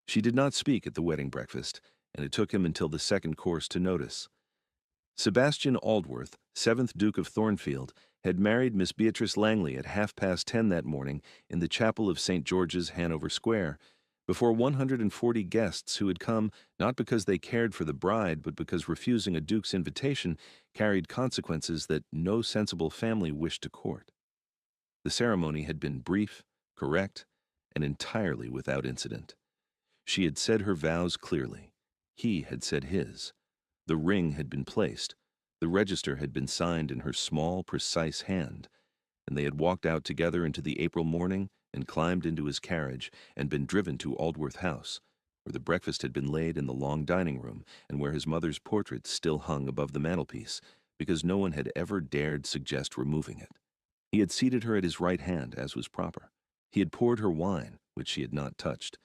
She did not speak at the wedding breakfast, and it took him until the second course to notice. Sebastian Aldworth, 7th Duke of Thornfield, had married Miss Beatrice Langley at 10:30 that morning in the chapel of St. George's, Hanover Square, before 140 guests who had come not because they cared for the bride, but because refusing a duke's invitation carried consequences that no sensible family wished to court. The ceremony had been brief, correct, and entirely without incident. She had said her vows clearly. He had said his. The ring had been placed. The register had been signed in her small, precise hand, and they had walked out together into the April morning and climbed into his carriage and been driven to Aldworth House, where the breakfast had been laid in the long dining room and where his mother's portrait still hung above the mantelpiece, because no one had ever dared suggest removing it. He had seated her at his right hand, as was proper. He had poured her wine, which she had not touched.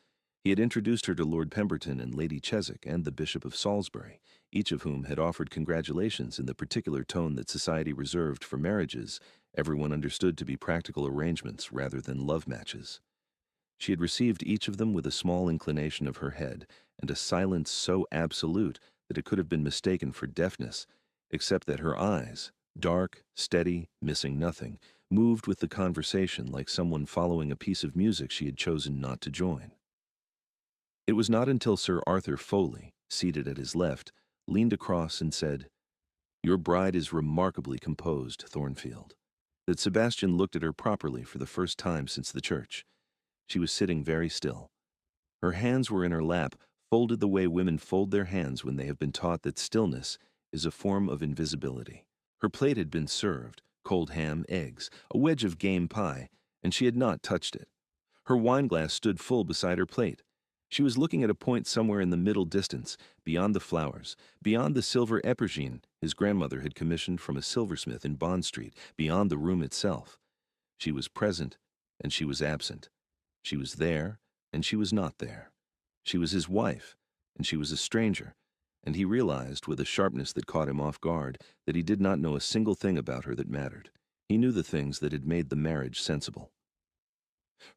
He had introduced her to Lord Pemberton and Lady Chiswick and the Bishop of Salisbury, each of whom had offered congratulations in the particular tone that society reserved for marriages everyone understood to be practical arrangements rather than love matches. She had received each of them with a small inclination of her head and a silence so absolute that it could have been mistaken for deafness, except that her eyes, dark, steady, missing nothing, moved with the conversation like someone following a piece of music she had chosen not to join. It was not until Sir Arthur Foley, seated at his left, leaned across and said, "Your bride is remarkably composed, Thornfield," that Sebastian looked at her properly for the first time since the church. She was sitting very still. Her hands were in her lap, folded the way women fold their hands when they have been taught that stillness is a form of invisibility. Her plate had been served, cold ham, eggs, a wedge of game pie, and she had not touched it. Her wineglass stood full beside her plate. She was looking at a point somewhere in the middle distance, beyond the flowers, beyond the silver epergne his grandmother had commissioned from a silversmith in Bond Street, beyond the room itself. She was present, and she was absent. She was there, and she was not there. She was his wife, and she was a stranger, and he realized, with a sharpness that caught him off guard, that he did not know a single thing about her that mattered. He knew the things that had made the marriage sensible.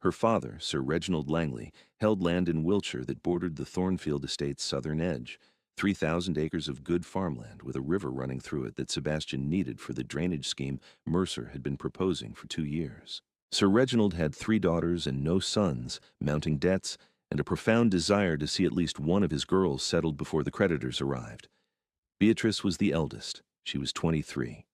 Her father, Sir Reginald Langley, held land in Wiltshire that bordered the Thornfield estate's southern edge, 3,000 acres of good farmland with a river running through it that Sebastian needed for the drainage scheme Mercer had been proposing for 2 years. Sir Reginald had 3 daughters and no sons, mounting debts, and a profound desire to see at least one of his girls settled before the creditors arrived. Beatrice was the eldest. She was 23.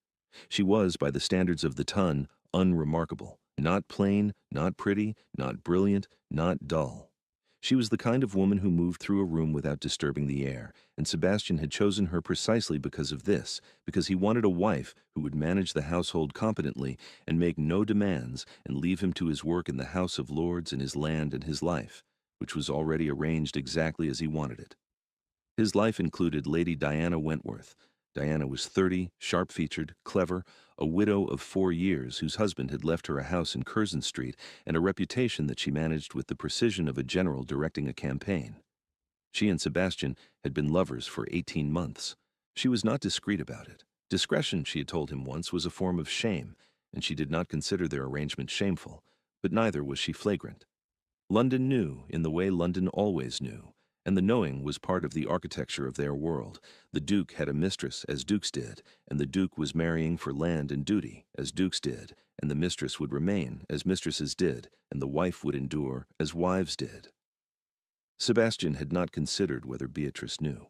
She was, by the standards of the ton, unremarkable. Not plain, not pretty, not brilliant, not dull. She was the kind of woman who moved through a room without disturbing the air, and Sebastian had chosen her precisely because of this, because he wanted a wife who would manage the household competently and make no demands and leave him to his work in the House of Lords and his land and his life, which was already arranged exactly as he wanted it. His life included Lady Diana Wentworth. Diana was 30, sharp-featured, clever, a widow of 4 years whose husband had left her a house in Curzon Street and a reputation that she managed with the precision of a general directing a campaign. She and Sebastian had been lovers for 18 months. She was not discreet about it. Discretion, she had told him once, was a form of shame, and she did not consider their arrangement shameful, but neither was she flagrant. London knew in the way London always knew, and the knowing was part of the architecture of their world. The Duke had a mistress, as dukes did, and the Duke was marrying for land and duty, as dukes did, and the mistress would remain, as mistresses did, and the wife would endure, as wives did. Sebastian had not considered whether Beatrice knew.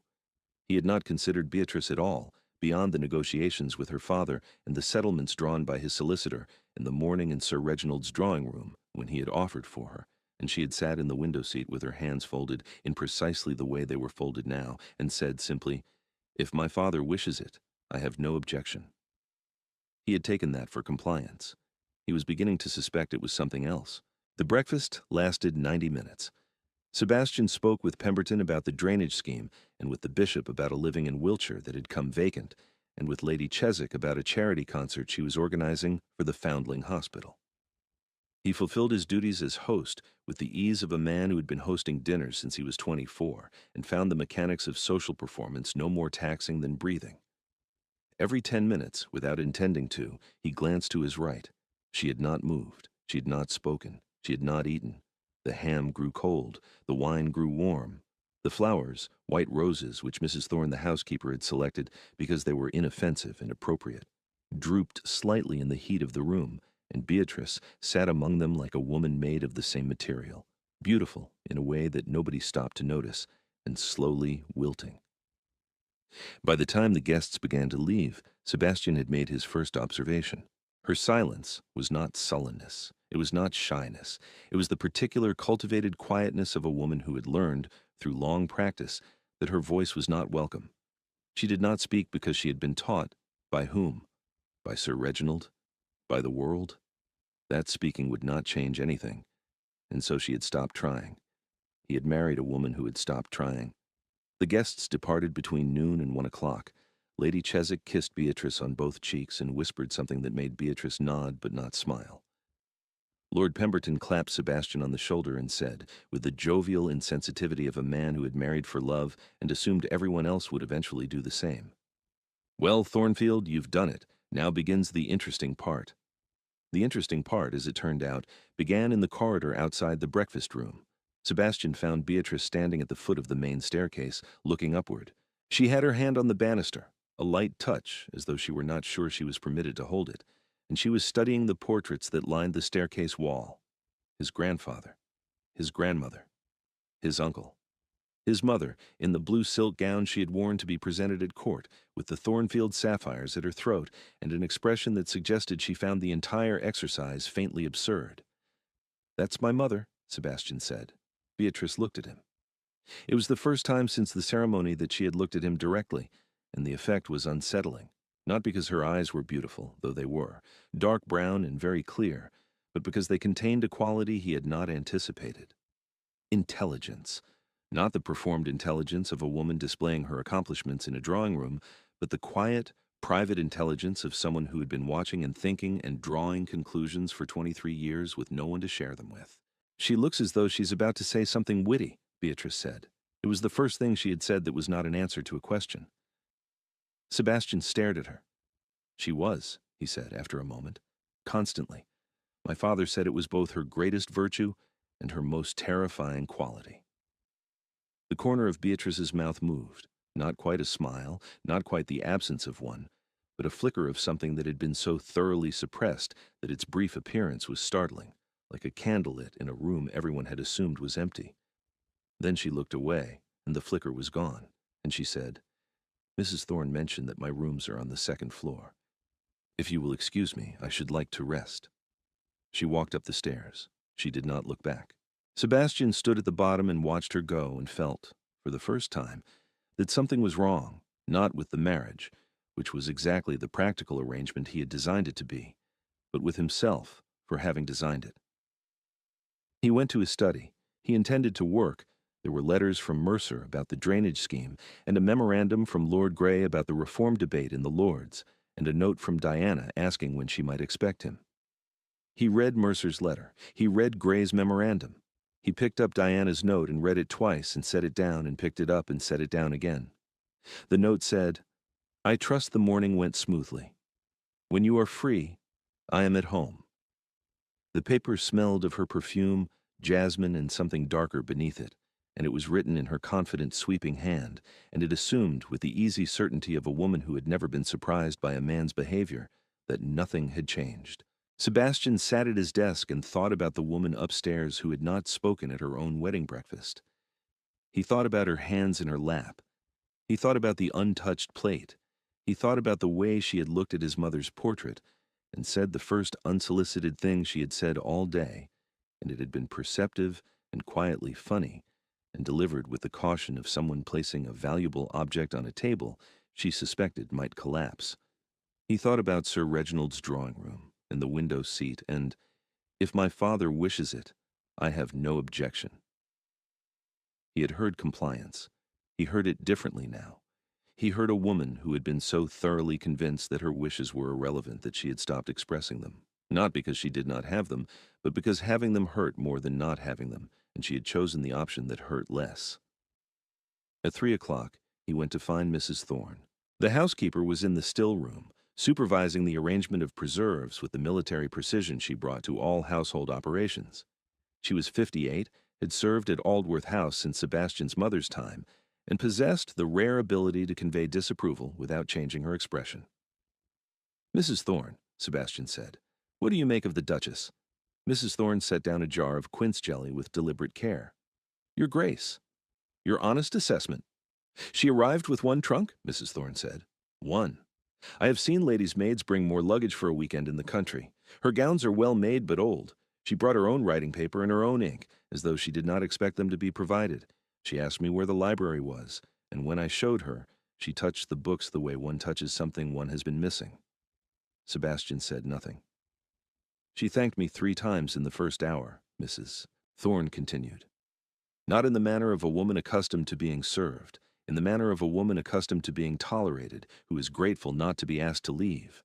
He had not considered Beatrice at all, beyond the negotiations with her father and the settlements drawn by his solicitor in the morning in Sir Reginald's drawing-room when he had offered for her, and she had sat in the window seat with her hands folded in precisely the way they were folded now, and said simply, "If my father wishes it, I have no objection." He had taken that for compliance. He was beginning to suspect it was something else. The breakfast lasted 90 minutes. Sebastian spoke with Pemberton about the drainage scheme, and with the bishop about a living in Wiltshire that had come vacant, and with Lady Chiswick about a charity concert she was organizing for the Foundling Hospital. He fulfilled his duties as host with the ease of a man who had been hosting dinners since he was 24 and found the mechanics of social performance no more taxing than breathing. Every 10 minutes, without intending to, he glanced to his right. She had not moved. She had not spoken. She had not eaten. The ham grew cold, the wine grew warm. The flowers, white roses which Mrs. Thorne the housekeeper had selected because they were inoffensive and appropriate, drooped slightly in the heat of the room, and Beatrice sat among them like a woman made of the same material, beautiful in a way that nobody stopped to notice, and slowly wilting. By the time the guests began to leave, Sebastian had made his first observation. Her silence was not sullenness. It was not shyness. It was the particular cultivated quietness of a woman who had learned, through long practice, that her voice was not welcome. She did not speak because she had been taught. By whom? By Sir Reginald? By the world? That speaking would not change anything, and so she had stopped trying. He had married a woman who had stopped trying. The guests departed between noon and 1 o'clock. Lady Chiswick kissed Beatrice on both cheeks and whispered something that made Beatrice nod but not smile. Lord Pemberton clapped Sebastian on the shoulder and said, with the jovial insensitivity of a man who had married for love and assumed everyone else would eventually do the same, "Well, Thornfield, you've done it. Now begins the interesting part." The interesting part, as it turned out, began in the corridor outside the breakfast room. Sebastian found Beatrice standing at the foot of the main staircase, looking upward. She had her hand on the banister, a light touch, as though she were not sure she was permitted to hold it, and she was studying the portraits that lined the staircase wall. His grandfather, his grandmother, his uncle, his mother, in the blue silk gown she had worn to be presented at court, with the Thornfield sapphires at her throat, and an expression that suggested she found the entire exercise faintly absurd. "That's my mother," Sebastian said. Beatrice looked at him. It was the first time since the ceremony that she had looked at him directly, and the effect was unsettling, not because her eyes were beautiful, though they were, dark brown and very clear, but because they contained a quality he had not anticipated. Intelligence. Not the performed intelligence of a woman displaying her accomplishments in a drawing room, but the quiet, private intelligence of someone who had been watching and thinking and drawing conclusions for 23 years with no one to share them with. "She looks as though she's about to say something witty," Beatrice said. It was the first thing she had said that was not an answer to a question. Sebastian stared at her. "She was," he said after a moment, "constantly. My father said it was both her greatest virtue and her most terrifying quality." The corner of Beatrice's mouth moved, not quite a smile, not quite the absence of one, but a flicker of something that had been so thoroughly suppressed that its brief appearance was startling, like a candle lit in a room everyone had assumed was empty. Then she looked away, and the flicker was gone, and she said, "Mrs. Thorne mentioned that my rooms are on the second floor. If you will excuse me, I should like to rest." She walked up the stairs. She did not look back. Sebastian stood at the bottom and watched her go and felt, for the first time, that something was wrong, not with the marriage, which was exactly the practical arrangement he had designed it to be, but with himself for having designed it. He went to his study. He intended to work. There were letters from Mercer about the drainage scheme, and a memorandum from Lord Grey about the reform debate in the Lords, and a note from Diana asking when she might expect him. He read Mercer's letter. He read Grey's memorandum. He picked up Diana's note and read it twice and set it down and picked it up and set it down again. The note said, "I trust the morning went smoothly. When you are free, I am at home." The paper smelled of her perfume, jasmine, and something darker beneath it, and it was written in her confident, sweeping hand, and it assumed, with the easy certainty of a woman who had never been surprised by a man's behavior, that nothing had changed. Sebastian sat at his desk and thought about the woman upstairs who had not spoken at her own wedding breakfast. He thought about her hands in her lap. He thought about the untouched plate. He thought about the way she had looked at his mother's portrait and said the first unsolicited thing she had said all day, and it had been perceptive and quietly funny, and delivered with the caution of someone placing a valuable object on a table she suspected might collapse. He thought about Sir Reginald's drawing room and the window seat, and, "If my father wishes it, I have no objection." He had heard compliance. He heard it differently now. He heard a woman who had been so thoroughly convinced that her wishes were irrelevant that she had stopped expressing them, not because she did not have them, but because having them hurt more than not having them, and she had chosen the option that hurt less. At 3 o'clock, he went to find Mrs. Thorne. The housekeeper was in the still room, supervising the arrangement of preserves with the military precision she brought to all household operations. She was 58, had served at Aldworth House since Sebastian's mother's time, and possessed the rare ability to convey disapproval without changing her expression. "Mrs. Thorne," Sebastian said, "what do you make of the Duchess?" Mrs. Thorne set down a jar of quince jelly with deliberate care. "Your Grace, your honest assessment. She arrived with one trunk," Mrs. Thorne said. "One. I have seen ladies' maids bring more luggage for a weekend in the country. Her gowns are well made but old. She brought her own writing paper and her own ink, as though she did not expect them to be provided. She asked me where the library was, and when I showed her, she touched the books the way one touches something one has been missing." Sebastian said nothing. "She thanked me 3 times in the first hour," Mrs. Thorne continued. "Not in the manner of a woman accustomed to being served, in the manner of a woman accustomed to being tolerated, who is grateful not to be asked to leave."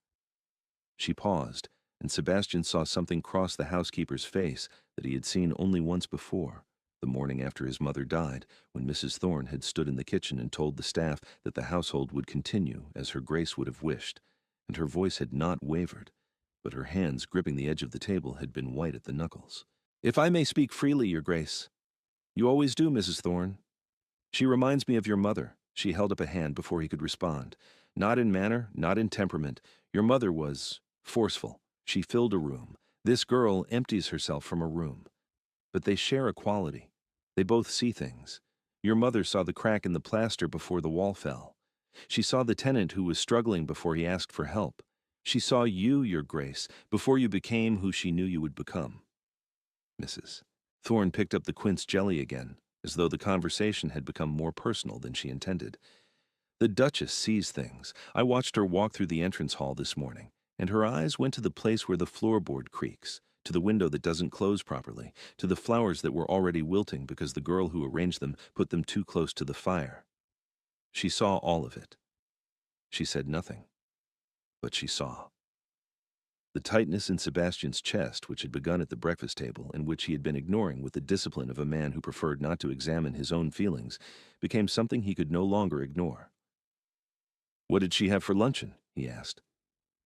She paused, and Sebastian saw something cross the housekeeper's face that he had seen only once before, the morning after his mother died, when Mrs. Thorne had stood in the kitchen and told the staff that the household would continue as her Grace would have wished, and her voice had not wavered, but her hands gripping the edge of the table had been white at the knuckles. "If I may speak freely, Your Grace." "You always do, Mrs. Thorne." "She reminds me of your mother." She held up a hand before he could respond. "Not in manner, not in temperament. Your mother was forceful. She filled a room. This girl empties herself from a room. But they share a quality. They both see things. Your mother saw the crack in the plaster before the wall fell. She saw the tenant who was struggling before he asked for help. She saw you, Your Grace, before you became who she knew you would become." Mrs. Thorne picked up the quince jelly again, as though the conversation had become more personal than she intended. "The Duchess sees things. I watched her walk through the entrance hall this morning, and her eyes went to the place where the floorboard creaks, to the window that doesn't close properly, to the flowers that were already wilting because the girl who arranged them put them too close to the fire. She saw all of it. She said nothing, but she saw." The tightness in Sebastian's chest, which had begun at the breakfast table and which he had been ignoring with the discipline of a man who preferred not to examine his own feelings, became something he could no longer ignore. "What did she have for luncheon?" he asked.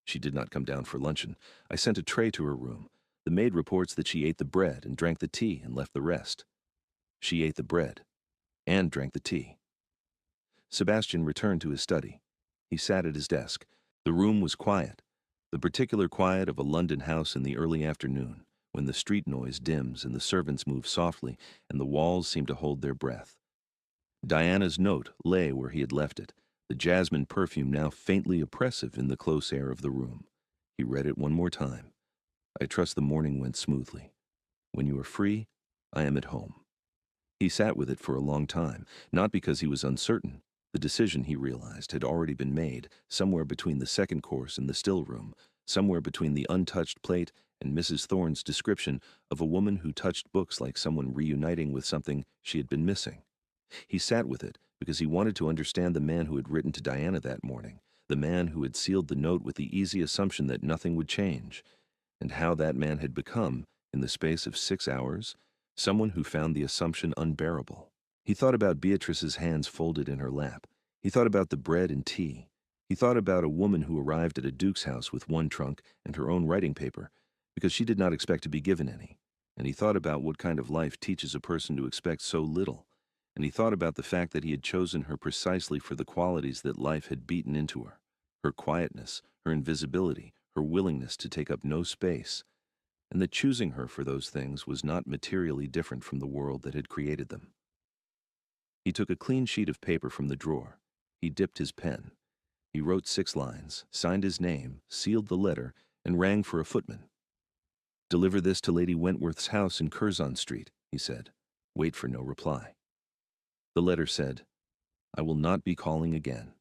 "She did not come down for luncheon. I sent a tray to her room. The maid reports that she ate the bread and drank the tea and left the rest." "She ate the bread and drank the tea." Sebastian returned to his study. He sat at his desk. The room was quiet, the particular quiet of a London house in the early afternoon, when the street noise dims and the servants move softly and the walls seem to hold their breath. Diana's note lay where he had left it, the jasmine perfume now faintly oppressive in the close air of the room. He read it one more time. "I trust the morning went smoothly. When you are free, I am at home." He sat with it for a long time, not because he was uncertain. The decision, he realized, had already been made, somewhere between the second course and the still room, somewhere between the untouched plate and Mrs. Thorne's description of a woman who touched books like someone reuniting with something she had been missing. He sat with it because he wanted to understand the man who had written to Diana that morning, the man who had sealed the note with the easy assumption that nothing would change, and how that man had become, in the space of 6 hours, someone who found the assumption unbearable. He thought about Beatrice's hands folded in her lap. He thought about the bread and tea. He thought about a woman who arrived at a duke's house with one trunk and her own writing paper, because she did not expect to be given any. And he thought about what kind of life teaches a person to expect so little. And he thought about the fact that he had chosen her precisely for the qualities that life had beaten into her: her quietness, her invisibility, her willingness to take up no space, and that choosing her for those things was not materially different from the world that had created them. He took a clean sheet of paper from the drawer. He dipped his pen. He wrote 6 lines, signed his name, sealed the letter, and rang for a footman. "Deliver this to Lady Wentworth's house in Curzon Street," he said. "Wait for no reply." The letter said, "I will not be calling again.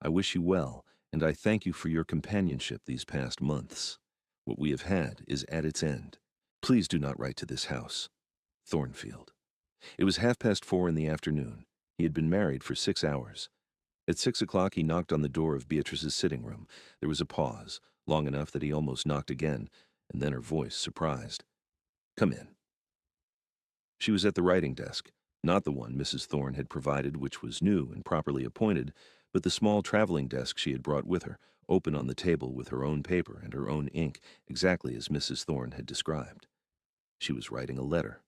I wish you well, and I thank you for your companionship these past months. What we have had is at its end. Please do not write to this house. Thornfield." It was 4:30 in the afternoon. He had been married for 6 hours. At 6 o'clock he knocked on the door of Beatrice's sitting room. There was a pause, long enough that he almost knocked again, and then her voice, surprised. "Come in." She was at the writing desk, not the one Mrs. Thorne had provided, which was new and properly appointed, but the small traveling desk she had brought with her, open on the table with her own paper and her own ink, exactly as Mrs. Thorne had described. She was writing a letter.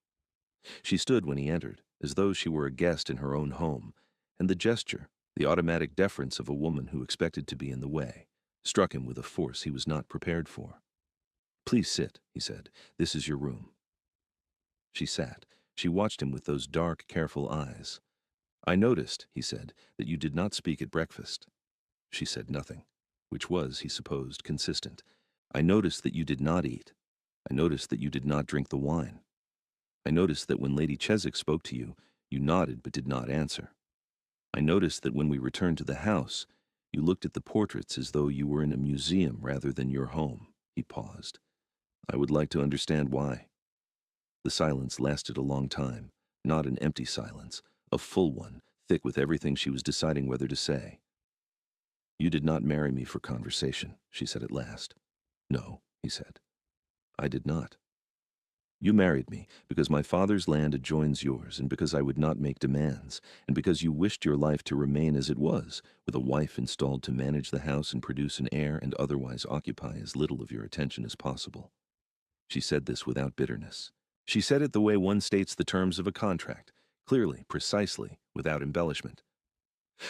She stood when he entered, as though she were a guest in her own home, and the gesture, the automatic deference of a woman who expected to be in the way, struck him with a force he was not prepared for. "Please sit," he said. "This is your room." She sat. She watched him with those dark, careful eyes. "I noticed," he said, "that you did not speak at breakfast." She said nothing, which was, he supposed, consistent. "I noticed that you did not eat. I noticed that you did not drink the wine. I noticed that when Lady Chiswick spoke to you, you nodded but did not answer. I noticed that when we returned to the house, you looked at the portraits as though you were in a museum rather than your home." He paused. "I would like to understand why." The silence lasted a long time, not an empty silence, a full one, thick with everything she was deciding whether to say. "You did not marry me for conversation," she said at last. "No," he said. "I did not. You married me because my father's land adjoins yours, and because I would not make demands, and because you wished your life to remain as it was, with a wife installed to manage the house and produce an heir and otherwise occupy as little of your attention as possible." She said this without bitterness. She said it the way one states the terms of a contract, clearly, precisely, without embellishment.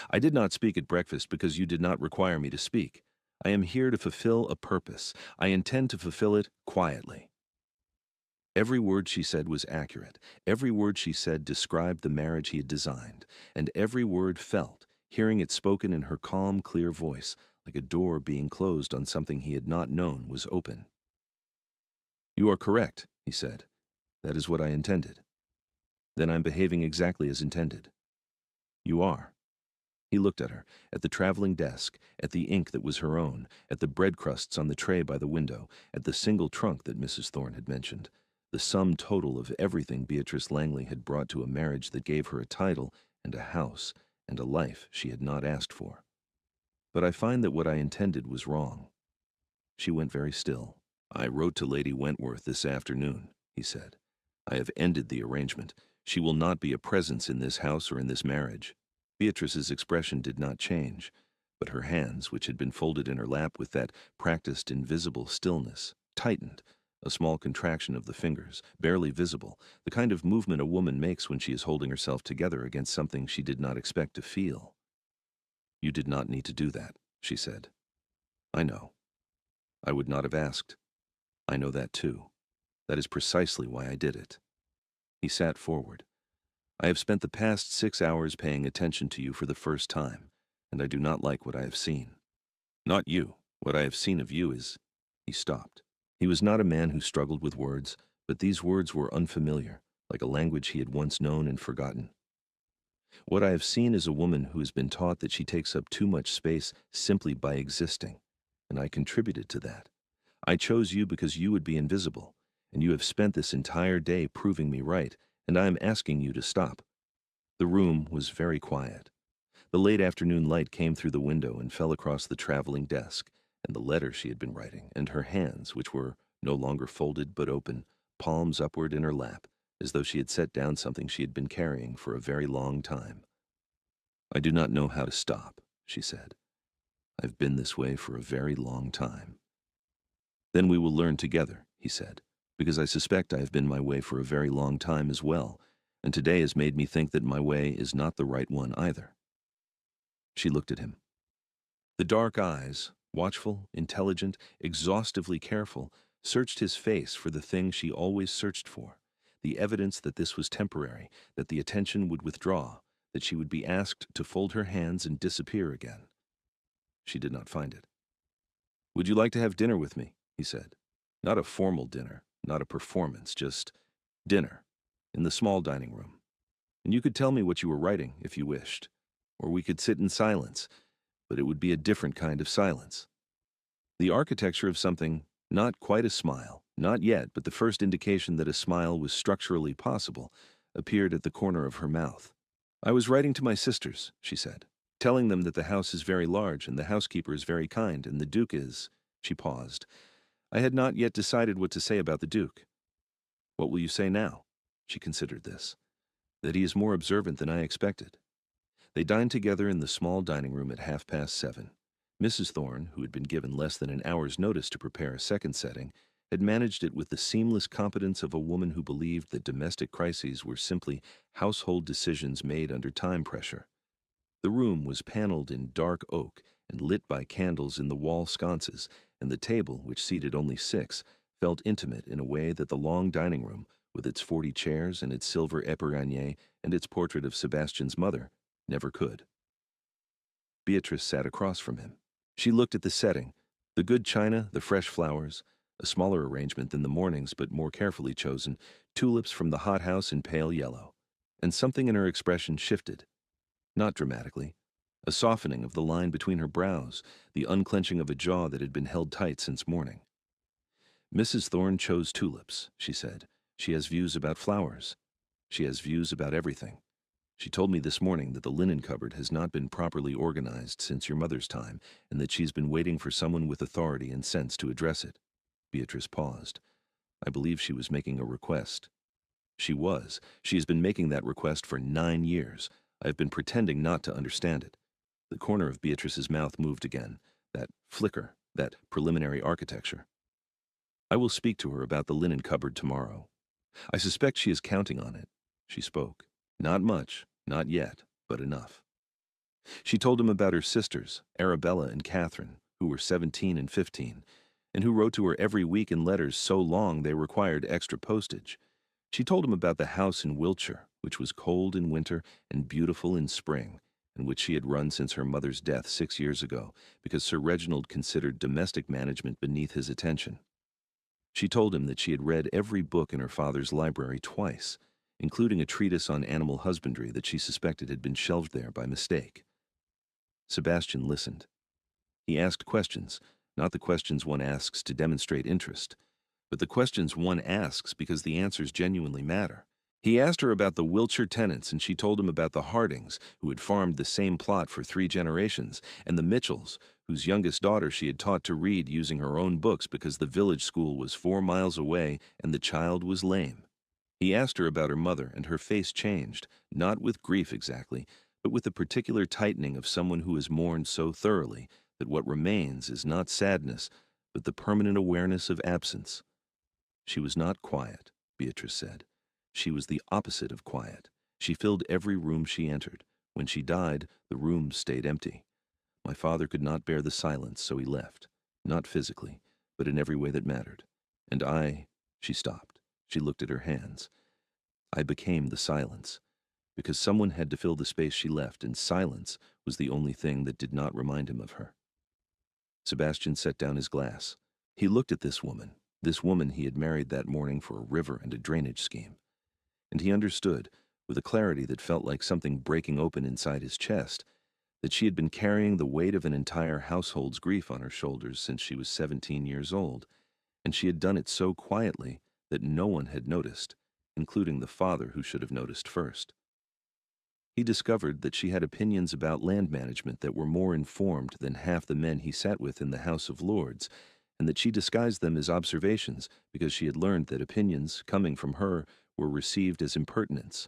"I did not speak at breakfast because you did not require me to speak. I am here to fulfill a purpose. I intend to fulfill it quietly." Every word she said was accurate. Every word she said described the marriage he had designed, and every word felt, hearing it spoken in her calm, clear voice, like a door being closed on something he had not known was open. "You are correct," he said. "That is what I intended." "Then I'm behaving exactly as intended." "You are." He looked at her, at the traveling desk, at the ink that was her own, at the bread crusts on the tray by the window, at the single trunk that Mrs. Thorne had mentioned, the sum total of everything Beatrice Langley had brought to a marriage that gave her a title and a house and a life she had not asked for. "But I find that what I intended was wrong." She went very still. "I wrote to Lady Wentworth this afternoon," he said. "I have ended the arrangement. She will not be a presence in this house or in this marriage." Beatrice's expression did not change, but her hands, which had been folded in her lap with that practiced invisible stillness, tightened, a small contraction of the fingers, barely visible, the kind of movement a woman makes when she is holding herself together against something she did not expect to feel. "You did not need to do that," she said. "I know. I would not have asked. I know that too. That is precisely why I did it." He sat forward. "I have spent the past 6 hours paying attention to you for the first time, and I do not like what I have seen. Not you. What I have seen of you is—" He stopped. He was not a man who struggled with words, but these words were unfamiliar, like a language he had once known and forgotten. "What I have seen is a woman who has been taught that she takes up too much space simply by existing, and I contributed to that. I chose you because you would be invisible, and you have spent this entire day proving me right, and I am asking you to stop." The room was very quiet. The late afternoon light came through the window and fell across the traveling desk, and the letter she had been writing, and her hands, which were no longer folded but open, palms upward in her lap, as though she had set down something she had been carrying for a very long time. "I do not know how to stop," she said. "I've been this way for a very long time." "Then we will learn together," he said, "because I suspect I have been my way for a very long time as well, and today has made me think that my way is not the right one either." She looked at him. The dark eyes, watchful, intelligent, exhaustively careful, searched his face for the thing she always searched for, the evidence that this was temporary, that the attention would withdraw, that she would be asked to fold her hands and disappear again. She did not find it. "Would you like to have dinner with me?" he said. "Not a formal dinner, not a performance, just dinner, in the small dining room. And you could tell me what you were writing, if you wished. Or we could sit in silence, but it would be a different kind of silence." The architecture of something, not quite a smile, not yet, but the first indication that a smile was structurally possible, appeared at the corner of her mouth. "I was writing to my sisters," she said, "telling them that the house is very large, and the housekeeper is very kind, and the Duke is—" She paused. "I had not yet decided what to say about the Duke." "What will you say now?" She considered this. "That he is more observant than I expected." They dined together in the small dining room at 7:30. Mrs. Thorne, who had been given less than an hour's notice to prepare a second setting, had managed it with the seamless competence of a woman who believed that domestic crises were simply household decisions made under time pressure. The room was paneled in dark oak and lit by candles in the wall sconces, and the table, which seated only 6, felt intimate in a way that the long dining room, with its 40 chairs and its silver épergné and its portrait of Sebastian's mother, never could. Beatrice sat across from him. She looked at the setting, the good china, the fresh flowers, a smaller arrangement than the morning's but more carefully chosen, tulips from the hothouse in pale yellow, and something in her expression shifted. Not dramatically. A softening of the line between her brows, the unclenching of a jaw that had been held tight since morning. Mrs. Thorne chose tulips, she said. She has views about flowers. She has views about everything. She told me this morning that the linen cupboard has not been properly organized since your mother's time, and that she's been waiting for someone with authority and sense to address it. Beatrice paused. I believe she was making a request. She was. She has been making that request for 9 years. I have been pretending not to understand it. The corner of Beatrice's mouth moved again, that flicker, that preliminary architecture. I will speak to her about the linen cupboard tomorrow. I suspect she is counting on it. She spoke. Not much, not yet, but enough. She told him about her sisters, Arabella and Catherine, who were 17 and 15, and who wrote to her every week in letters so long they required extra postage. She told him about the house in Wiltshire, which was cold in winter and beautiful in spring, and which she had run since her mother's death 6 years ago, because Sir Reginald considered domestic management beneath his attention. She told him that she had read every book in her father's library twice, including a treatise on animal husbandry that she suspected had been shelved there by mistake. Sebastian listened. He asked questions, not the questions one asks to demonstrate interest, but the questions one asks because the answers genuinely matter. He asked her about the Wiltshire tenants, and she told him about the Hardings, who had farmed the same plot for 3 generations, and the Mitchells, whose youngest daughter she had taught to read using her own books because the village school was 4 miles away and the child was lame. He asked her about her mother, and her face changed, not with grief exactly, but with the particular tightening of someone who has mourned so thoroughly that what remains is not sadness, but the permanent awareness of absence. She was not quiet, Beatrice said. She was the opposite of quiet. She filled every room she entered. When she died, the rooms stayed empty. My father could not bear the silence, so he left. Not physically, but in every way that mattered. And she stopped. She looked at her hands. I became the silence, because someone had to fill the space she left, and silence was the only thing that did not remind him of her. Sebastian set down his glass. He looked at this woman he had married that morning for a river and a drainage scheme. And he understood, with a clarity that felt like something breaking open inside his chest, that she had been carrying the weight of an entire household's grief on her shoulders since she was 17 years old, and she had done it so quietly that no one had noticed, including the father who should have noticed first. He discovered that she had opinions about land management that were more informed than half the men he sat with in the House of Lords, and that she disguised them as observations because she had learned that opinions coming from her were received as impertinence.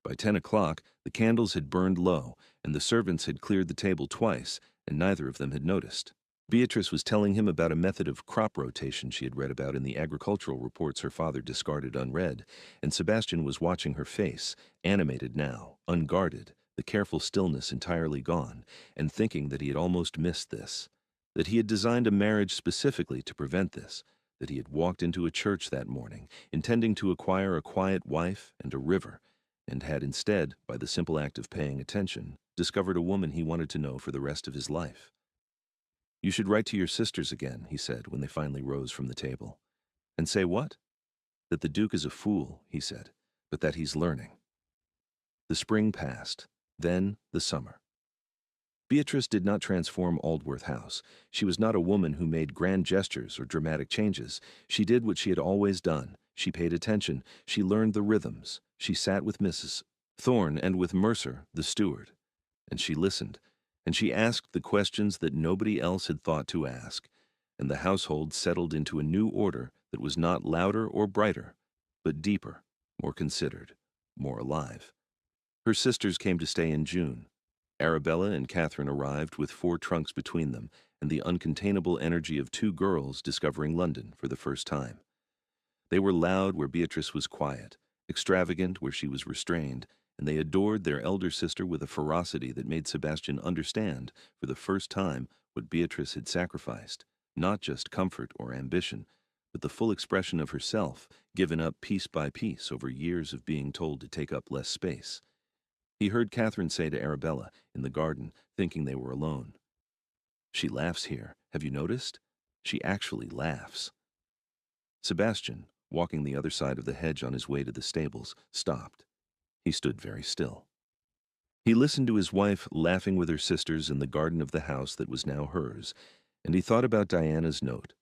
By 10 o'clock, the candles had burned low, and the servants had cleared the table twice, and neither of them had noticed. Beatrice was telling him about a method of crop rotation she had read about in the agricultural reports her father discarded unread, and Sebastian was watching her face, animated now, unguarded, the careful stillness entirely gone, and thinking that he had almost missed this, that he had designed a marriage specifically to prevent this, that he had walked into a church that morning, intending to acquire a quiet wife and a river, and had instead, by the simple act of paying attention, discovered a woman he wanted to know for the rest of his life. You should write to your sisters again, he said when they finally rose from the table. And say what? That the Duke is a fool, he said, but that he's learning. The spring passed, then the summer. Beatrice did not transform Aldworth House. She was not a woman who made grand gestures or dramatic changes. She did what she had always done. She paid attention. She learned the rhythms. She sat with Mrs. Thorne and with Mercer, the steward. And she listened. And she asked the questions that nobody else had thought to ask, and the household settled into a new order that was not louder or brighter, but deeper, more considered, more alive. Her sisters came to stay in June. Arabella and Catherine arrived with 4 trunks between them, and the uncontainable energy of two girls discovering London for the first time. They were loud where Beatrice was quiet, extravagant where she was restrained, and they adored their elder sister with a ferocity that made Sebastian understand, for the first time, what Beatrice had sacrificed, not just comfort or ambition, but the full expression of herself, given up piece by piece over years of being told to take up less space. He heard Catherine say to Arabella, in the garden, thinking they were alone, "She laughs here, have you noticed? She actually laughs." Sebastian, walking the other side of the hedge on his way to the stables, stopped. He stood very still. He listened to his wife laughing with her sisters in the garden of the house that was now hers, and he thought about Diana's note.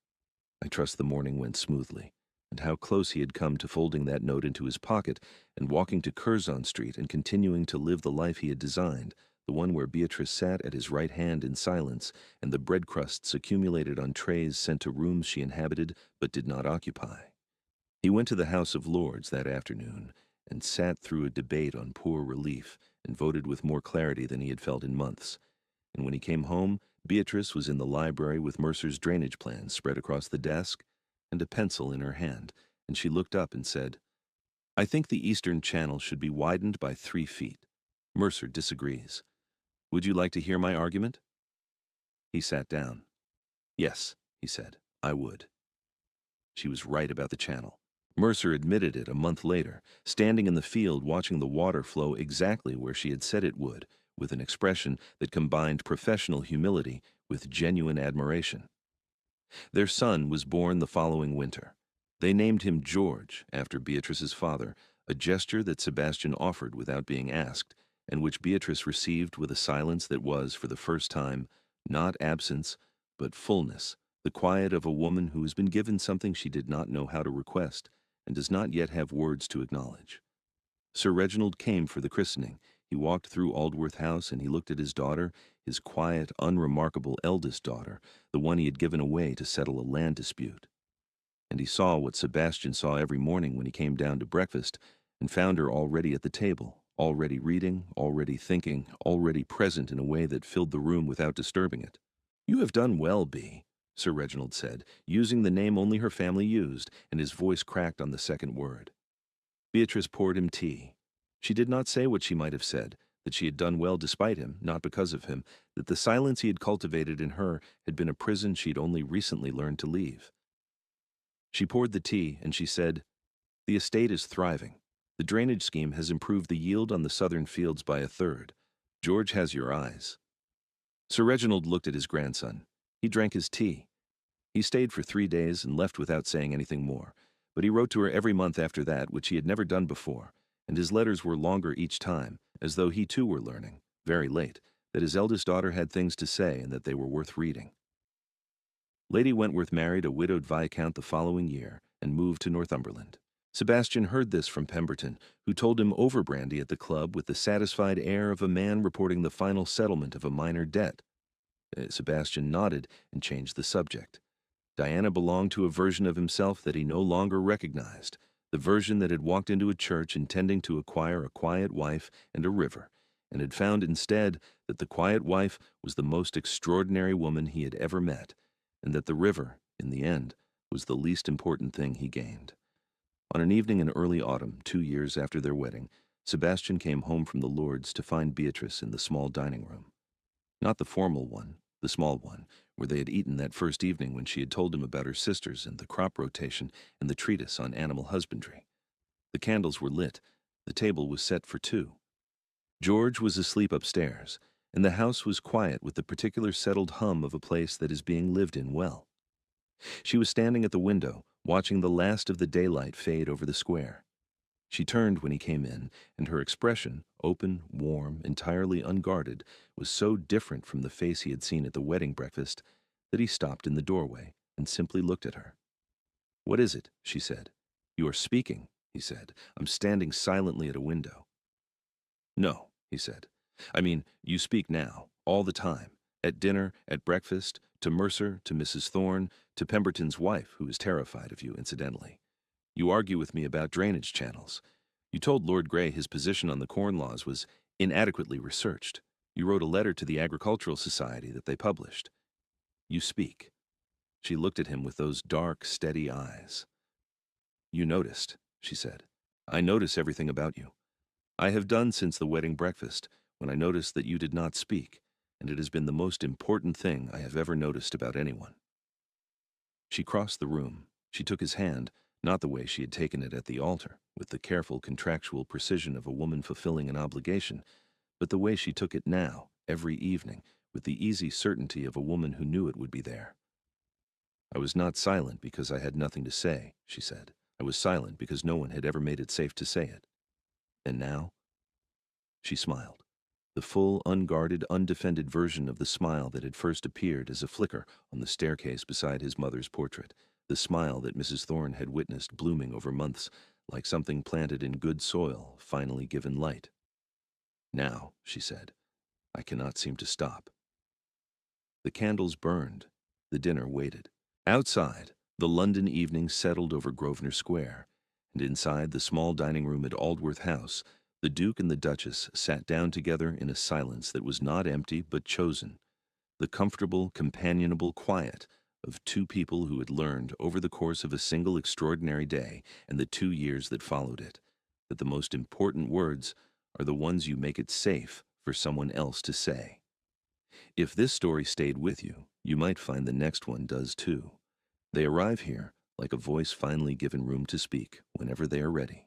I trust the morning went smoothly, and how close he had come to folding that note into his pocket and walking to Curzon Street and continuing to live the life he had designed, the one where Beatrice sat at his right hand in silence, and the bread crusts accumulated on trays sent to rooms she inhabited but did not occupy. He went to the House of Lords that afternoon and sat through a debate on poor relief and voted with more clarity than he had felt in months. And when he came home, Beatrice was in the library with Mercer's drainage plans spread across the desk and a pencil in her hand, and she looked up and said, "I think the Eastern Channel should be widened by 3 feet. Mercer disagrees. Would you like to hear my argument?" He sat down. "Yes," he said, "I would." She was right about the channel. Mercer admitted it a month later, standing in the field watching the water flow exactly where she had said it would, with an expression that combined professional humility with genuine admiration. Their son was born the following winter. They named him George, after Beatrice's father, a gesture that Sebastian offered without being asked, and which Beatrice received with a silence that was, for the first time, not absence, but fullness, the quiet of a woman who has been given something she did not know how to request, and does not yet have words to acknowledge. Sir Reginald came for the christening. He walked through Aldworth House, and he looked at his daughter, his quiet, unremarkable eldest daughter, the one he had given away to settle a land dispute. And he saw what Sebastian saw every morning when he came down to breakfast, and found her already at the table, already reading, already thinking, already present in a way that filled the room without disturbing it. "You have done well, Bee," Sir Reginald said, using the name only her family used, and his voice cracked on the second word. Beatrice poured him tea. She did not say what she might have said, that she had done well despite him, not because of him, that the silence he had cultivated in her had been a prison she had only recently learned to leave. She poured the tea, and she said, "The estate is thriving. The drainage scheme has improved the yield on the southern fields by 1/3. George has your eyes." Sir Reginald looked at his grandson. He drank his tea. He stayed for 3 days and left without saying anything more, but he wrote to her every month after that, which he had never done before, and his letters were longer each time, as though he too were learning, very late, that his eldest daughter had things to say and that they were worth reading. Lady Wentworth married a widowed viscount the following year and moved to Northumberland. Sebastian heard this from Pemberton, who told him over brandy at the club with the satisfied air of a man reporting the final settlement of a minor debt. Sebastian nodded and changed the subject. Diana belonged to a version of himself that he no longer recognized, the version that had walked into a church intending to acquire a quiet wife and a river, and had found instead that the quiet wife was the most extraordinary woman he had ever met, and that the river, in the end, was the least important thing he gained. On an evening in early autumn, 2 years after their wedding, Sebastian came home from the Lords to find Beatrice in the small dining room. Not the formal one, the small one, where they had eaten that first evening when she had told him about her sisters and the crop rotation and the treatise on animal husbandry. The candles were lit. The table was set for 2. George was asleep upstairs, and the house was quiet with the particular settled hum of a place that is being lived in well. She was standing at the window, watching the last of the daylight fade over the square. She turned when he came in, and her expression, open, warm, entirely unguarded, was so different from the face he had seen at the wedding breakfast that he stopped in the doorway and simply looked at her. "What is it?" she said. "You are speaking," he said. "I'm standing silently at a window." "No," he said. "I mean, you speak now, all the time, at dinner, at breakfast, to Mercer, to Mrs. Thorne, to Pemberton's wife, who is terrified of you, incidentally. You argue with me about drainage channels. You told Lord Grey his position on the Corn Laws was inadequately researched. You wrote a letter to the Agricultural Society that they published. You speak. She looked at him with those dark, steady eyes. You noticed, she said. I notice everything about you. I have done since the wedding breakfast, when I noticed that you did not speak, and it has been the most important thing I have ever noticed about anyone. She crossed the room. She took his hand, not the way she had taken it at the altar, with the careful contractual precision of a woman fulfilling an obligation, but the way she took it now, every evening, with the easy certainty of a woman who knew it would be there. I was not silent because I had nothing to say, she said. I was silent because no one had ever made it safe to say it. And now? She smiled. The full, unguarded, undefended version of the smile that had first appeared as a flicker on the staircase beside his mother's portrait, the smile that Mrs. Thorne had witnessed blooming over months, like something planted in good soil, finally given light. Now, she said, I cannot seem to stop. The candles burned. The dinner waited. Outside, the London evening settled over Grosvenor Square, and inside the small dining room at Aldworth House, the Duke and the Duchess sat down together in a silence that was not empty but chosen, the comfortable, companionable quiet of two people who had learned over the course of a single extraordinary day and the 2 years that followed it, that the most important words are the ones you make it safe for someone else to say. If this story stayed with you, you might find the next one does too. They arrive here like a voice finally given room to speak whenever they are ready.